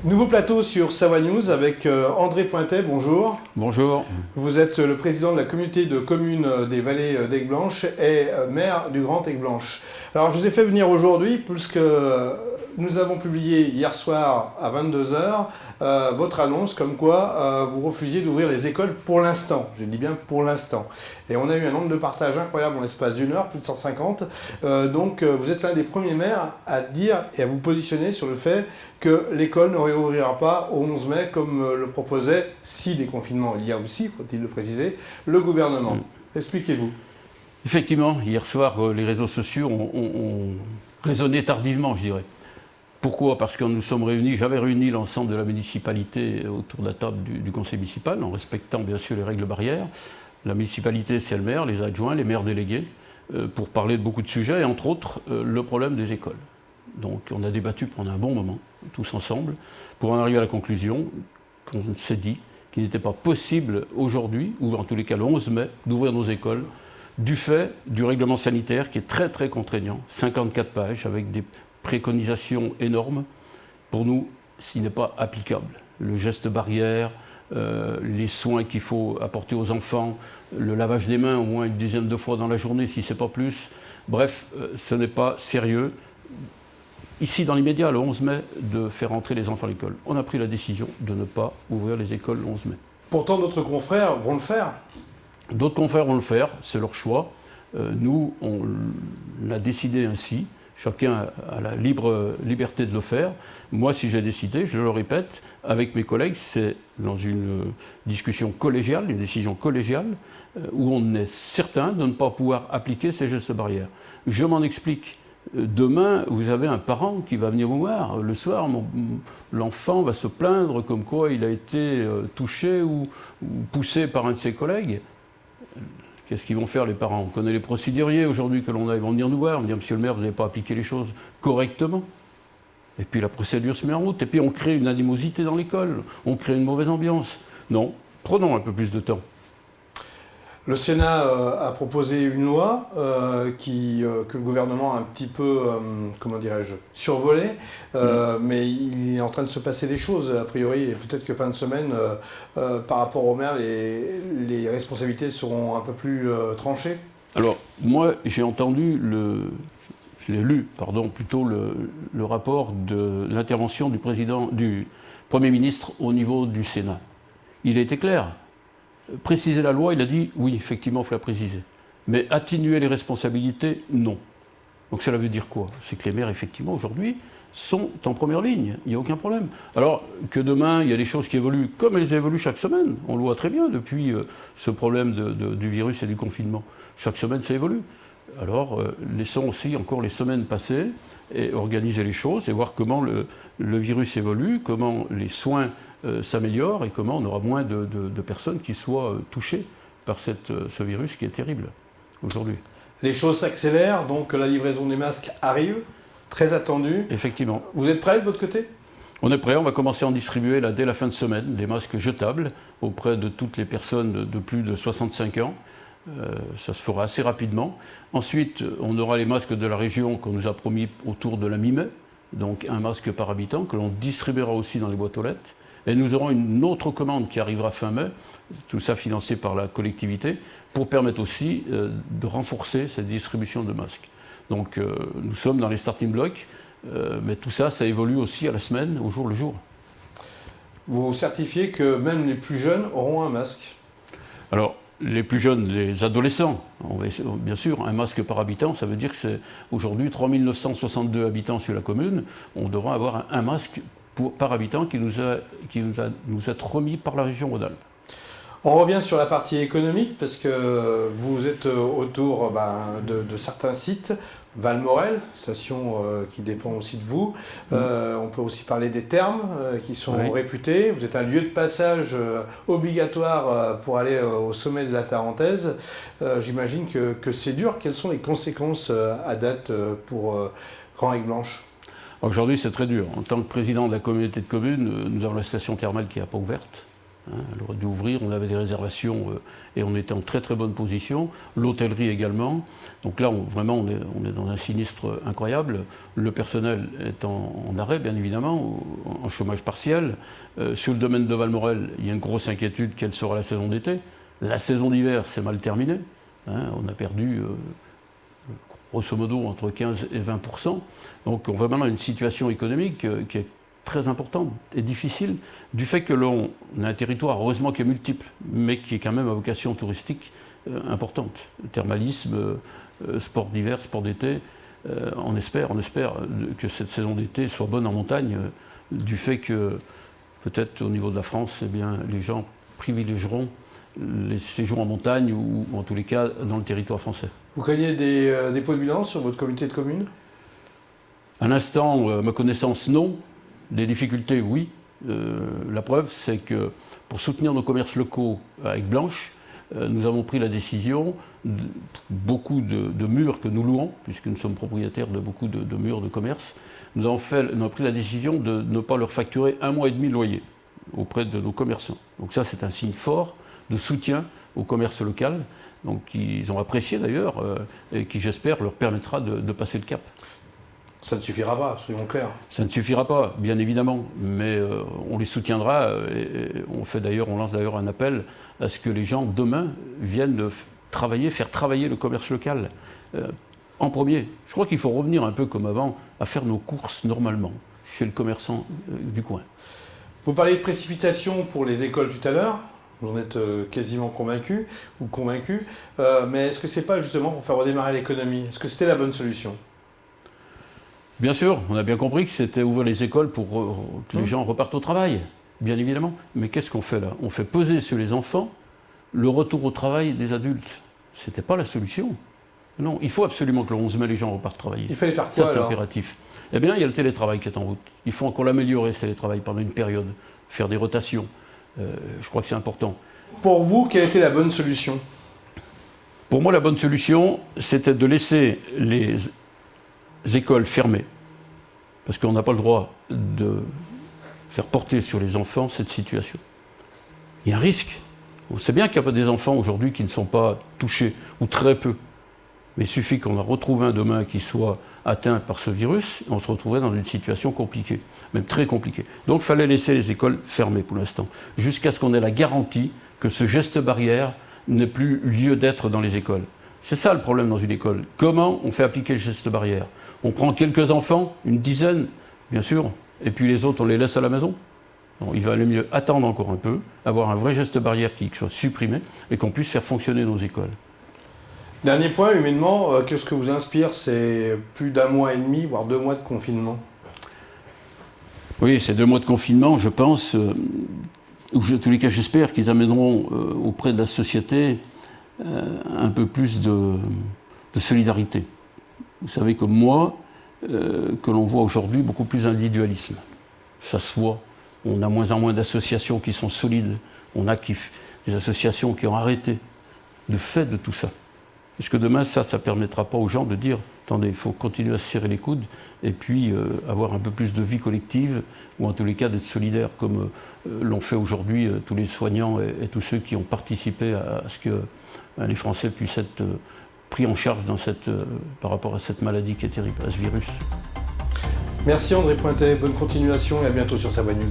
Nouveau plateau sur Savoie News avec André Pointet, bonjour. Bonjour. Vous êtes le président de la communauté de communes des vallées d'Aigueblanche et maire du Grand Aigueblanche. Alors je vous ai fait venir aujourd'hui puisque nous avons publié hier soir à 22h votre annonce comme quoi vous refusiez d'ouvrir les écoles pour l'instant. Je dis bien pour l'instant. Et on a eu un nombre de partages incroyable dans l'espace d'une heure, plus de 150. Donc vous êtes l'un des premiers maires à dire et à vous positionner sur le fait que l'école ne réouvrira pas au 11 mai comme le proposait, si déconfinement il y a aussi, faut-il le préciser, le gouvernement. Expliquez-vous. Effectivement, hier soir, les réseaux sociaux ont résonné tardivement, je dirais. Pourquoi? Parce que nous sommes réunis, j'avais réuni l'ensemble de la municipalité autour de la table du conseil municipal, en respectant bien sûr les règles barrières. La municipalité, c'est le maire, les adjoints, les maires délégués, pour parler de beaucoup de sujets, et entre autres, le problème des écoles. Donc on a débattu pendant un bon moment, tous ensemble, pour en arriver à la conclusion qu'on s'est dit qu'il n'était pas possible aujourd'hui, ou en tous les cas le 11 mai, d'ouvrir nos écoles, du fait du règlement sanitaire qui est très très contraignant, 54 pages, avec des préconisations énormes. Pour nous, ce n'est pas applicable. Le geste barrière, les soins qu'il faut apporter aux enfants, le lavage des mains au moins une dizaine de fois dans la journée, si ce n'est pas plus. Bref, ce n'est pas sérieux. Ici, dans l'immédiat, le 11 mai, de faire entrer les enfants à l'école. On a pris la décision de ne pas ouvrir les écoles le 11 mai. Pourtant, d'autres confrères vont le faire. D'autres confrères vont le faire, c'est leur choix. Nous, on a décidé ainsi. Chacun a la liberté de le faire. Moi, si j'ai décidé, je le répète, avec mes collègues, c'est dans une discussion collégiale, une décision collégiale, où on est certain de ne pas pouvoir appliquer ces gestes barrières. Je m'en explique. Demain, vous avez un parent qui va venir vous voir. Le soir, l'enfant va se plaindre comme quoi il a été touché ou poussé par un de ses collègues. Qu'est-ce qu'ils vont faire les parents? On connaît les procéduriers aujourd'hui que l'on a, ils vont venir nous voir, on va dire monsieur le maire, vous n'avez pas appliqué les choses correctement. Et puis la procédure se met en route, et puis on crée une animosité dans l'école, on crée une mauvaise ambiance. Non, prenons un peu plus de temps. Le Sénat a proposé une loi que le gouvernement a un petit peu, comment dirais-je, survolée, mais il est en train de se passer des choses, a priori, et peut-être que fin de semaine, par rapport au maire, les responsabilités seront un peu plus tranchées. Alors, moi, j'ai entendu je l'ai lu, pardon, plutôt le rapport de l'intervention du Premier ministre au niveau du Sénat. Il a été clair. Préciser la loi, il a dit oui, effectivement, il faut la préciser. Mais atténuer les responsabilités, non. Donc cela veut dire quoi? C'est que les maires, effectivement, aujourd'hui, sont en première ligne. Il n'y a aucun problème. Alors que demain, il y a des choses qui évoluent comme elles évoluent chaque semaine. On le voit très bien depuis ce problème du virus et du confinement. Chaque semaine, ça évolue. Alors laissons aussi encore les semaines passer et organiser les choses et voir comment le virus évolue, comment les soins s'améliore et comment on aura moins de personnes qui soient touchées par ce virus qui est terrible aujourd'hui. Les choses s'accélèrent, donc la livraison des masques arrive, très attendue. Effectivement. Vous êtes prêts de votre côté? On est prêt, on va commencer à en distribuer là, dès la fin de semaine, des masques jetables auprès de toutes les personnes de plus de 65 ans. Ça se fera assez rapidement. Ensuite, on aura les masques de la région qu'on nous a promis autour de la mi-mai, donc un masque par habitant que l'on distribuera aussi dans les boîtes aux lettres. Et nous aurons une autre commande qui arrivera fin mai, tout ça financé par la collectivité, pour permettre aussi de renforcer cette distribution de masques. Donc nous sommes dans les starting blocks, mais tout ça, ça évolue aussi à la semaine, au jour le jour. Vous certifiez que même les plus jeunes auront un masque? Alors, les plus jeunes, les adolescents, bien sûr, un masque par habitant, ça veut dire que c'est aujourd'hui 3 962 habitants sur la commune, on devra avoir un masque par habitant qui nous est remis par la région Rhône-Alpes. On revient sur la partie économique parce que vous êtes autour de certains sites. Valmorel, station qui dépend aussi de vous. On peut aussi parler des thermes qui sont réputés. Vous êtes un lieu de passage obligatoire pour aller au sommet de la Tarentaise. J'imagine que c'est dur. Quelles sont les conséquences à date pour Grand Aigueblanche? Aujourd'hui, c'est très dur. En tant que président de la communauté de communes, nous avons la station thermale qui n'est pas ouverte. Elle aurait dû ouvrir, on avait des réservations et on était en très très bonne position. L'hôtellerie également. Donc là, vraiment, on est dans un sinistre incroyable. Le personnel est en arrêt, bien évidemment, en chômage partiel. Sur le domaine de Valmorel, il y a une grosse inquiétude, quelle sera la saison d'été. La saison d'hiver, c'est mal terminé. On a perdu, grosso modo, entre 15 et 20%. Donc on va maintenant à une situation économique qui est très importante et difficile, du fait que l'on a un territoire, heureusement qui est multiple, mais qui est quand même à vocation touristique importante. Thermalisme, sport d'hiver, sport d'été, on espère que cette saison d'été soit bonne en montagne, du fait que peut-être au niveau de la France, eh bien, les gens privilégieront les séjours en montagne ou en tous les cas dans le territoire français. Vous craignez des dépôts de bilan sur votre communauté de communes? À l'instant, ma connaissance, non. Des difficultés, oui. La preuve, c'est que pour soutenir nos commerces locaux avec Blanche, nous avons pris la décision, beaucoup de murs que nous louons, puisque nous sommes propriétaires de beaucoup de murs de commerce, nous avons pris la décision de ne pas leur facturer 1 mois et demi de loyer auprès de nos commerçants. Donc ça, c'est un signe fort de soutien au commerce local, donc ils ont apprécié d'ailleurs, et qui, j'espère, leur permettra de passer le cap. Ça ne suffira pas, soyons clairs. Ça ne suffira pas, bien évidemment, mais on les soutiendra et on lance d'ailleurs un appel à ce que les gens demain viennent faire travailler le commerce local en premier. Je crois qu'il faut revenir un peu comme avant à faire nos courses normalement chez le commerçant du coin. Vous parliez de précipitation pour les écoles tout à l'heure. Vous en êtes quasiment convaincu ou convaincu, mais est-ce que c'est pas justement pour faire redémarrer l'économie? Est-ce que c'était la bonne solution? Bien sûr, on a bien compris que c'était ouvrir les écoles pour que les gens repartent au travail, bien évidemment. Mais qu'est-ce qu'on fait là? On fait peser sur les enfants le retour au travail des adultes. C'était pas la solution. Non, il faut absolument que le 11 mai, les gens repartent travailler. Il fallait faire quoi ça, c'est alors? impératif. Eh bien, il y a le télétravail qui est en route. Il faut encore l'améliorer, ce télétravail, pendant une période. Faire des rotations. Je crois que c'est important. Pour vous, quelle était la bonne solution? Pour moi, la bonne solution, c'était de laisser les écoles fermées, parce qu'on n'a pas le droit de faire porter sur les enfants cette situation. Il y a un risque. On sait bien qu'il y a pas des enfants aujourd'hui qui ne sont pas touchés, ou très peu. Mais il suffit qu'on en retrouve un demain qui soit atteint par ce virus, et on se retrouverait dans une situation compliquée, même très compliquée. Donc il fallait laisser les écoles fermées pour l'instant, jusqu'à ce qu'on ait la garantie que ce geste barrière n'ait plus lieu d'être dans les écoles. C'est ça le problème dans une école. Comment on fait appliquer le geste barrière? On prend quelques enfants, une dizaine, bien sûr, et puis les autres, on les laisse à la maison. Donc, il va aller mieux attendre encore un peu, avoir un vrai geste barrière qui soit supprimé et qu'on puisse faire fonctionner nos écoles. Dernier point, humainement, qu'est-ce que vous inspire? C'est plus d'1 mois et demi, voire 2 mois de confinement. Oui, ces 2 mois de confinement, je pense, ou en tous les cas, j'espère qu'ils amèneront auprès de la société un peu plus de solidarité. Vous savez comme moi, que l'on voit aujourd'hui beaucoup plus d'individualisme. Ça se voit. On a moins en moins d'associations qui sont solides. On a des associations qui ont arrêté de fait de tout ça. Est-ce que demain, ça ne permettra pas aux gens de dire « Attendez, il faut continuer à se serrer les coudes et puis avoir un peu plus de vie collective ou en tous les cas d'être solidaires comme l'ont fait aujourd'hui tous les soignants et tous ceux qui ont participé à ce que les Français puissent être pris en charge par rapport à cette maladie qui est terrible, à ce virus. » Merci André Pointet, bonne continuation et à bientôt sur Savoie News.